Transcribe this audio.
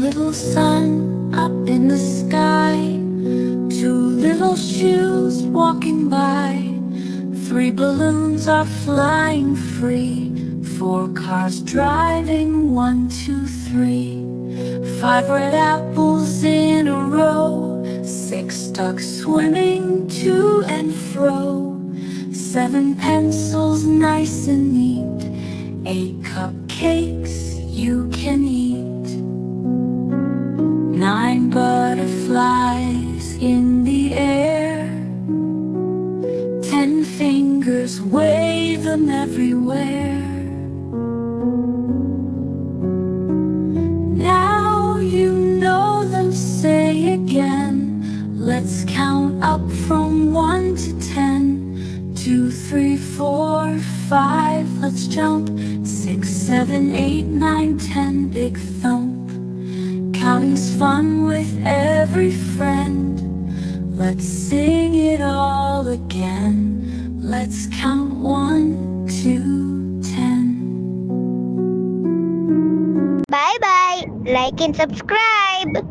little sun up in the sky, two little shoes walking by, three balloons are flying free, four cars driving, 1, 2, 3, five red apples in a row, six ducks swimming to and fro, seven pencils nice and neat, eight cupcakes you can eat, nine butterflies in the air, 10 fingers wave them everywhere. Now you know them, say again. Let's count up from 1 to 10. 2, 3, 4, 5, let's jump. 6, 7, 8, 9, 10, big thump. Counting's fun with every friend. Let's sing it all again. Let's count 1, 2, 10. Bye bye. Like and subscribe.